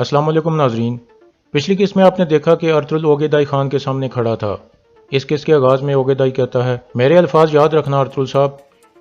अस्सलाम वालेकुम नाजरीन। पिछली किस्त में आपने देखा कि अर्तुगरुल ओगेदाई खान के सामने खड़ा था। इस किस्त के आगाज़ में ओगेदाई कहता है, मेरे अल्फाज याद रखना अर्तुगरुल साहब।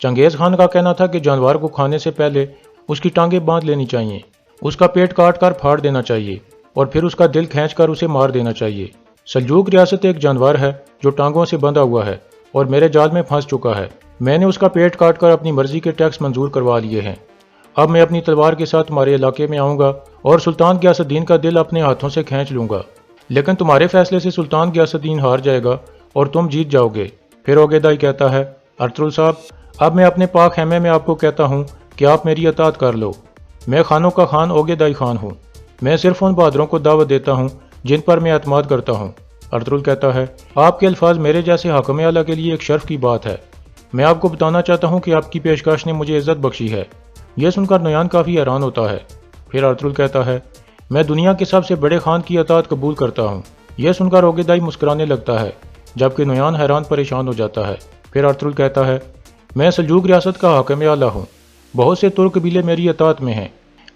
चंगेज़ खान का कहना था कि जानवर को खाने से पहले उसकी टांगें बांध लेनी चाहिए, उसका पेट काट कर फाड़ देना चाहिए और फिर उसका दिल खींच कर उसे मार देना चाहिए। सल्जूक रियासत एक जानवर है जो टांगों से बंधा हुआ है और मेरे जाल में फंस चुका है। मैंने उसका पेट काट कर अपनी मर्जी के टैक्स मंजूर करवा लिए हैं। अब मैं अपनी तलवार के साथ तुम्हारे इलाके में आऊँगा और सुल्तान गियासुद्दीन का दिल अपने हाथों से खींच लूँगा, लेकिन तुम्हारे फैसले से सुल्तान गियासुद्दीन हार जाएगा और तुम जीत जाओगे। फिर ओगेदाई कहता है, अर्तुगरुल साहब, अब मैं अपने पाक खेमे में आपको कहता हूँ कि आप मेरी अतात कर लो। मैं खानों का खान ओगेदाई खान हूँ। मैं सिर्फ उन बहादुरों को दावत देता हूँ जिन पर मैं एतमाद करता हूँ। अर्तुगरुल कहता है, आपके अल्फाज मेरे जैसे हाकिम आला के लिए एक शर्फ की बात है। मैं आपको बताना चाहता हूँ कि आपकी पेशकश ने मुझे इज्जत बख्शी है। यह सुनकर नोयान काफ़ी हैरान होता है। फिर अर्तुगरुल कहता है, मैं दुनिया के सबसे बड़े खान की अतात कबूल करता हूँ। यह सुनकर ओगेदाई मुस्कुराने लगता है, जबकि नोयान हैरान परेशान हो जाता है। फिर अर्तुगरुल कहता है, मैं सल्जूक रियासत का हाकिम आला हूँ। बहुत से तुर्क कबीले मेरी अतात में हैं।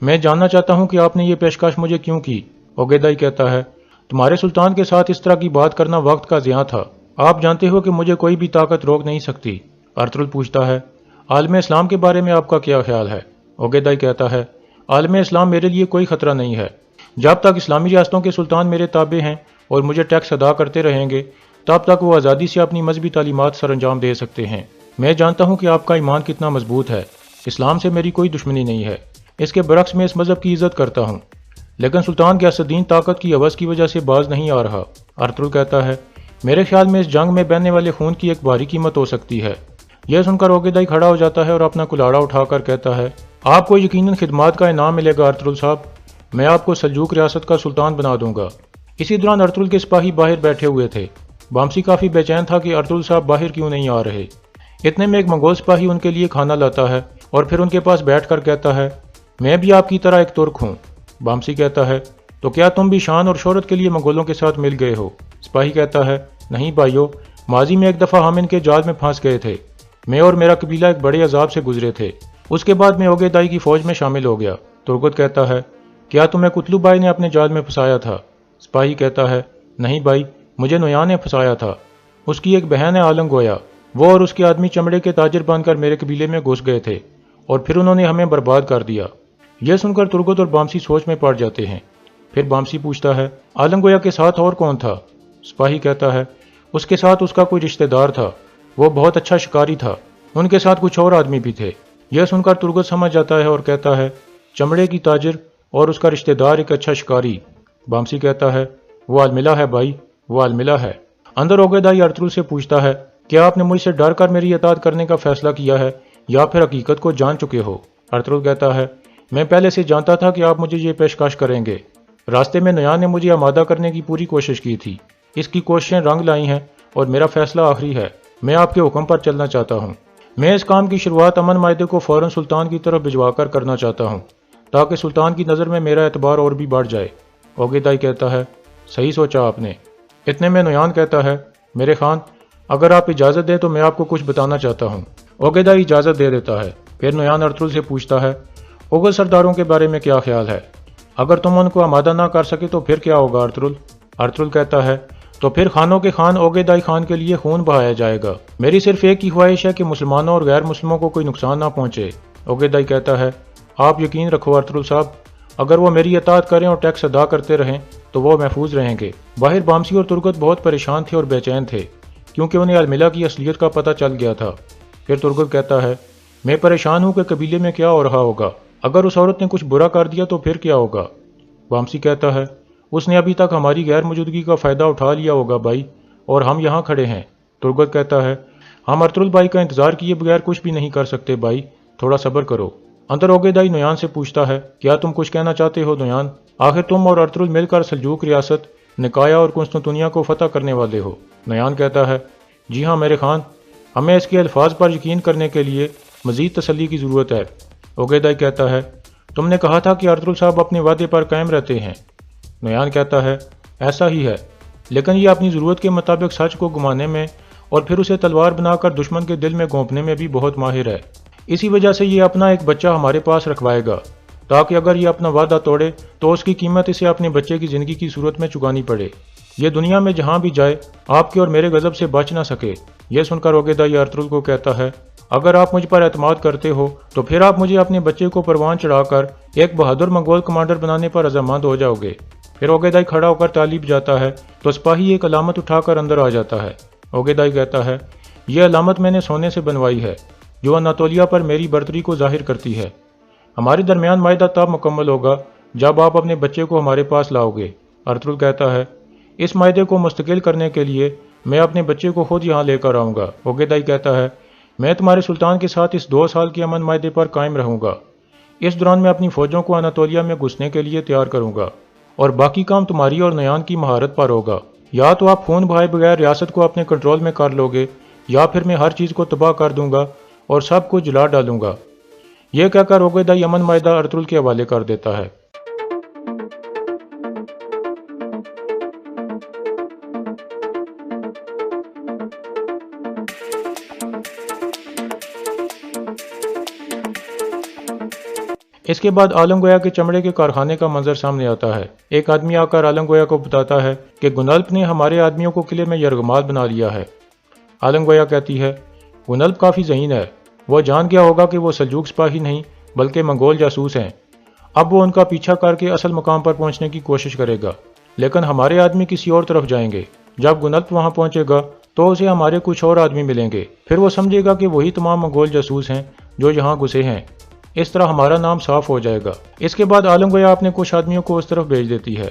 मैं जानना चाहता हूँ कि आपने ये पेशकश मुझे क्यों की। ओगेदाई कहता है, तुम्हारे सुल्तान के साथ इस तरह की बात करना वक्त का ज़िया था। आप जानते हो कि मुझे कोई भी ताकत रोक नहीं सकती। अर्तुगरुल पूछता है, आलम इस्लाम के बारे में आपका क्या ख्याल है। ओगेदाई कहता है, आलम इस्लाम मेरे लिए कोई खतरा नहीं है। जब तक इस्लामी रियासतों के सुल्तान मेरे ताबे हैं और मुझे टैक्स अदा करते रहेंगे, तब तक वो आज़ादी से अपनी मजहबी तालीमात सर अंजाम दे सकते हैं। मैं जानता हूँ कि आपका ईमान कितना मजबूत है। इस्लाम से मेरी कोई दुश्मनी नहीं है। इसके बरक्स मैं इस मजहब की इज्जत करता हूँ, लेकिन सुल्तान गियासुद्दीन ताकत की हवस की वजह से बाज नहीं आ रहा। अर्तुगरुल कहता है, मेरे ख्याल में इस जंग में बहने वाले खून की एक भारी कीमत हो सकती है। यह सुनकर ओगेदाई खड़ा हो जाता है और अपना कुल्हाड़ा उठाकर कहता है, आपको यकीनन खिदमात का इनाम मिलेगा अर्तुगरुल साहब। मैं आपको सल्जूक रियासत का सुल्तान बना दूंगा। इसी दौरान अर्तुगरुल के सिपाही बाहर बैठे हुए थे। बामसी काफ़ी बेचैन था कि अर्तुगरुल साहब बाहर क्यों नहीं आ रहे। इतने में एक मंगोल सिपाही उनके लिए खाना लाता है और फिर उनके पास बैठकर कहता है, मैं भी आपकी तरह एक तुर्क हूँ। बामसी कहता है, तो क्या तुम भी शान और शोहरत के लिए मंगोलों के साथ मिल गए हो। सिपाही कहता है, नहीं भाइयों, माजी में एक दफ़ा हम इनके जाल में फंस गए थे। मैं और मेरा कबीला एक बड़े अजाब से गुजरे थे। उसके बाद मैं ओगेदाई की फौज में शामिल हो गया। तुर्गत कहता है, क्या तुम्हें कुतलू भाई ने अपने जाल में फंसाया था। सिपाही कहता है, नहीं भाई, मुझे नोयान ने फंसाया था। उसकी एक बहन है आलम गोया, वो और उसके आदमी चमड़े के ताजर बनकर मेरे कबीले में घुस गए थे और फिर उन्होंने हमें बर्बाद कर दिया। यह सुनकर तुर्गत और बामसी सोच में पड़ जाते हैं। फिर बामसी पूछता है, आलम गोया के साथ और कौन था। सिपाही कहता है, उसके साथ उसका कोई रिश्तेदार था। वो बहुत अच्छा शिकारी था। उनके साथ कुछ और आदमी भी थे। यह सुनकर तुर्गत समझ जाता है और कहता है, चमड़े की ताजर और उसका रिश्तेदार एक अच्छा शिकारी। बामसी कहता है, वो अलमिला है भाई, वो अलमिला है। अंदर ओगेदाई अर्तुगरुल से पूछता है, क्या आपने मुझसे डर कर मेरी इताअत करने का फैसला किया है या फिर हकीकत को जान चुके हो। अर्तुगरुल कहता है, मैं पहले से जानता था कि आप मुझे ये पेशकश करेंगे। रास्ते में नोयान ने मुझे आमादा करने की पूरी कोशिश की थी। इसकी कोशिशें रंग लाई हैं और मेरा फैसला आखिरी है। मैं आपके हुक्म पर चलना चाहता हूँ। मैं इस काम की शुरुआत अमन मायदे को फौरन सुल्तान की तरफ भिजवाकर करना चाहता हूँ, ताकि सुल्तान की नज़र में मेरा एतबार और भी बढ़ जाए। ओगेदाई कहता है, सही सोचा आपने। इतने में नोयान कहता है, मेरे खान, अगर आप इजाज़त दें तो मैं आपको कुछ बताना चाहता हूँ। ओगेदाई इजाज़त दे देता है। फिर नोयान अर्तुगरुल से पूछता है, ओगल सरदारों के बारे में क्या ख्याल है। अगर तुम उनको आमादा ना कर सके तो फिर क्या होगा अर्तुगरुल। अर्तुगरुल कहता है, तो फिर खानों के खान ओगेदाई खान के लिए खून बहाया जाएगा। मेरी सिर्फ एक ही ख्वाहिश है कि मुसलमानों और गैर मुस्लिमों को कोई नुकसान ना पहुंचे। ओगेदाई कहता है, आप यकीन रखो अर्तुगरुल साहब, अगर वो मेरी इताअत करें और टैक्स अदा करते रहें तो वो महफूज रहेंगे। बाहर बामसी और तुर्गत बहुत परेशान थे और बेचैन थे, क्योंकि उन्हें अलमिला की असलियत का पता चल गया था। फिर तुर्गत कहता है, मैं परेशान हूँ कि कबीले में क्या हो रहा होगा। अगर उस औरत ने कुछ बुरा कर दिया तो फिर क्या होगा। बामसी कहता है, उसने अभी तक हमारी गैर मौजूदगी का फ़ायदा उठा लिया होगा भाई, और हम यहाँ खड़े हैं। तुर्गत कहता है, हम अर्तुगरुल भाई का इंतज़ार किए बगैर कुछ भी नहीं कर सकते भाई, थोड़ा सब्र करो। अंदर ओगेदाई नोयान से पूछता है, क्या तुम कुछ कहना चाहते हो नोयान। आखिर तुम और अर्तुगरुल मिलकर सल्जूक रियासत, निकाया और कुंस्तांतिनिया को फतह करने वाले हो। नोयान कहता है, जी हाँ मेरे खान, हमें इसके अल्फाज पर यकीन करने के लिए मज़ीद तसल्ली की ज़रूरत है। ओगेदाई कहता है, तुमने कहा था कि अर्तुगरुल साहब अपने वादे पर कायम रहते हैं। नोयान कहता है, ऐसा ही है, लेकिन ये अपनी ज़रूरत के मुताबिक सच को घुमाने में और फिर उसे तलवार बनाकर दुश्मन के दिल में घोंपने में भी बहुत माहिर है। इसी वजह से ये अपना एक बच्चा हमारे पास रखवाएगा। تاکہ اگر یہ اپنا وعدہ توڑے تو اس کی قیمت اسے اپنے بچے کی زندگی کی صورت میں چکانی پڑے۔ یہ دنیا میں جہاں بھی جائے آپ کے اور میرے غضب سے بچ نہ سکے۔ یہ سن کر اوگیدائی ارطغرل کو کہتا ہے، اگر آپ مجھ پر اعتماد کرتے ہو تو پھر آپ مجھے اپنے بچے کو پروان چڑھا کر ایک بہادر منگول کمانڈر بنانے پر رضامند ہو جاؤ گے۔ پھر اوگیدائی کھڑا ہو کر طالب جاتا ہے تو سپاہی ایک علامت اٹھا کر اندر آ جاتا ہے۔ اوگیدائی کہتا ہے، یہ علامت میں نے سونے سے بنوائی ہے جو اناتولیا پر میری برتری کو ظاہر کرتی ہے۔ ہمارے درمیان معاہدہ تب مکمل ہوگا جب آپ اپنے بچے کو ہمارے پاس لاؤ گے۔ ارطغرل کہتا ہے، اس معاہدے کو مستقل کرنے کے لیے میں اپنے بچے کو خود یہاں لے کر آؤں گا۔ اوگیدائی کہتا ہے، میں تمہارے سلطان کے ساتھ اس 2 سال کے امن معاہدے پر قائم رہوں گا۔ اس دوران میں اپنی فوجوں کو اناتولیا میں گھسنے کے لیے تیار کروں گا اور باقی کام تمہاری اور نیان کی مہارت پر ہوگا۔ یا تو آپ خون بہائے بغیر ریاست کو اپنے کنٹرول میں کر لو گے یا پھر میں ہر چیز کو تباہ کر دوں گا اور سب کو جلا ڈالوں گا۔ یہ کہہ کر اوگیدائی امن معاہدہ ارطغرل کے حوالے کر دیتا ہے۔ اس کے بعد عالم گویا کے چمڑے کے کارخانے کا منظر سامنے آتا ہے۔ ایک آدمی آ کر عالم گویا کو بتاتا ہے کہ گنلپ نے ہمارے آدمیوں کو قلعے میں یرغمال بنا لیا ہے۔ عالم گویا کہتی ہے، گنلپ کافی ذہین ہے، وہ جان گیا ہوگا کہ وہ سلجوق سپاہی نہیں بلکہ منگول جاسوس ہیں۔ اب وہ ان کا پیچھا کر کے اصل مقام پر پہنچنے کی کوشش کرے گا، لیکن ہمارے آدمی کسی اور طرف جائیں گے۔ جب گنلپ وہاں پہنچے گا تو اسے ہمارے کچھ اور آدمی ملیں گے، پھر وہ سمجھے گا کہ وہی تمام منگول جاسوس ہیں جو یہاں گھسے ہیں۔ اس طرح ہمارا نام صاف ہو جائے گا۔ اس کے بعد عالم گویا اپنے کچھ آدمیوں کو اس طرف بھیج دیتی ہے۔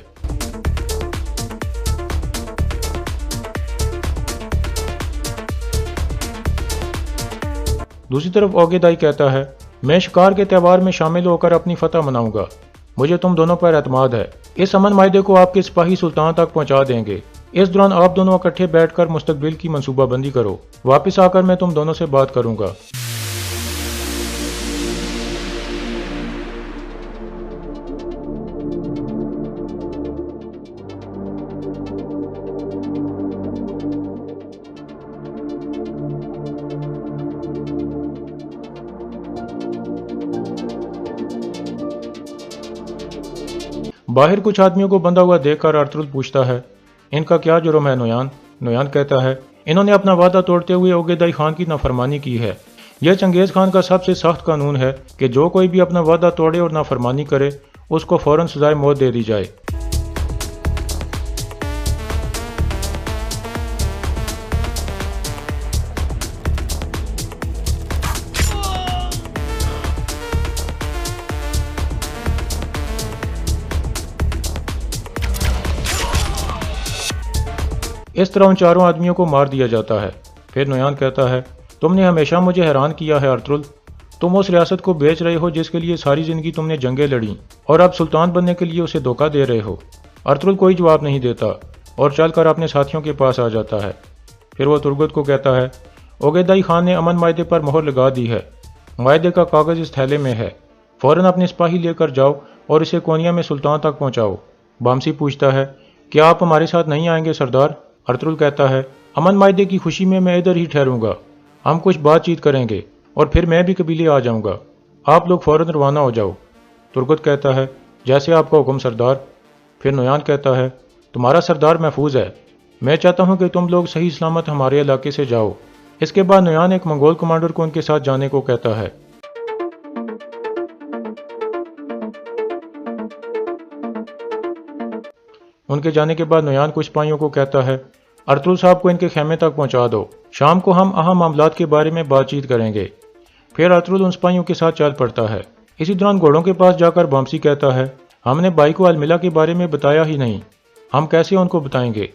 دوسری طرف اوگیدائی کہتا ہے، میں شکار کے تہوار میں شامل ہو کر اپنی فتح مناؤں گا، مجھے تم دونوں پر اعتماد ہے۔ اس امن معاہدے کو آپ کے سپاہی سلطان تک پہنچا دیں گے۔ اس دوران آپ دونوں اکٹھے بیٹھ کر مستقبل کی منصوبہ بندی کرو، واپس آ کر میں تم دونوں سے بات کروں گا۔ باہر کچھ آدمیوں کو بندھا ہوا دیکھ کر ارطغرل پوچھتا ہے، ان کا کیا جرم ہے نویان؟ نویان کہتا ہے، انہوں نے اپنا وعدہ توڑتے ہوئے اوگیدائی خان کی نافرمانی کی ہے۔ یہ چنگیز خان کا سب سے سخت قانون ہے کہ جو کوئی بھی اپنا وعدہ توڑے اور نافرمانی کرے اس کو فوراً سزائے موت دے دی جائے۔ اس طرح ان چاروں آدمیوں کو مار دیا جاتا ہے۔ پھر نویان کہتا ہے، تم نے ہمیشہ مجھے حیران کیا ہے ارطغرل، تم اس ریاست کو بیچ رہے ہو جس کے لیے ساری زندگی تم نے جنگیں لڑیں اور اب سلطان بننے کے لیے اسے دھوکہ دے رہے ہو۔ ارطغرل کوئی جواب نہیں دیتا اور چل کر اپنے ساتھیوں کے پاس آ جاتا ہے۔ پھر وہ ترگت کو کہتا ہے، اوگیدائی خان نے امن معاہدے پر مہر لگا دی ہے، معاہدے کا کاغذ اس تھیلے میں ہے، فوراً اپنے سپاہی لے کر جاؤ اور اسے کونیا میں سلطان تک پہنچاؤ۔ بامسی پوچھتا ہے، کیا آپ ہمارے ساتھ نہیں آئیں گے سردار؟ ارطغرل کہتا ہے، امن معاہدے کی خوشی میں ادھر ہی ٹھہروں گا، ہم کچھ بات چیت کریں گے اور پھر میں بھی قبیلے آ جاؤں گا، آپ لوگ فوراً روانہ ہو جاؤ۔ ترگت کہتا ہے، جیسے آپ کا حکم سردار۔ پھر نویان کہتا ہے، تمہارا سردار محفوظ ہے، میں چاہتا ہوں کہ تم لوگ صحیح سلامت ہمارے علاقے سے جاؤ۔ اس کے بعد نویان ایک منگول کمانڈر کو ان کے ساتھ جانے کو کہتا ہے۔ ان کے جانے کے بعد نویان کچھ سپاہیوں کو کہتا ہے، ارطغرل صاحب کو ان کے خیمے تک پہنچا دو، شام کو ہم اہم معاملات کے بارے میں بات چیت کریں گے۔ پھر ارطغرل ان سپاہیوں کے ساتھ چل پڑتا ہے۔ اسی دوران گھوڑوں کے پاس جا کر بامسی کہتا ہے، ہم نے بھائی کو الملا کے بارے میں بتایا ہی نہیں، ہم کیسے ان کو بتائیں گے؟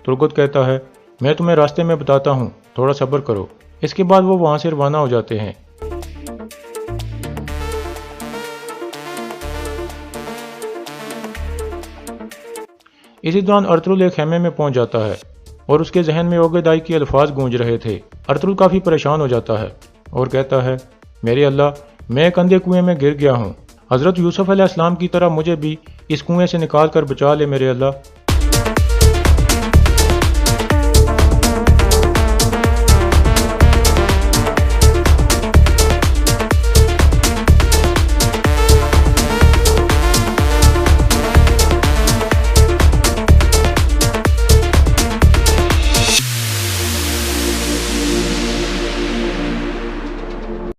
ترگت کہتا ہے، میں تمہیں راستے میں بتاتا ہوں، تھوڑا صبر کرو۔ اس کے بعد وہ وہاں سے روانہ ہو جاتے ہیں۔ اسی دوران ارطغرل ایک خیمے میں پہنچ جاتا ہے اور اس کے ذہن میں اوگیدائی کے الفاظ گونج رہے تھے۔ ارطغرل کافی پریشان ہو جاتا ہے اور کہتا ہے، میرے اللہ، میں ایک اندھے کنویں میں گر گیا ہوں، حضرت یوسف علیہ السلام کی طرح مجھے بھی اس کنویں سے نکال کر بچا لے میرے اللہ۔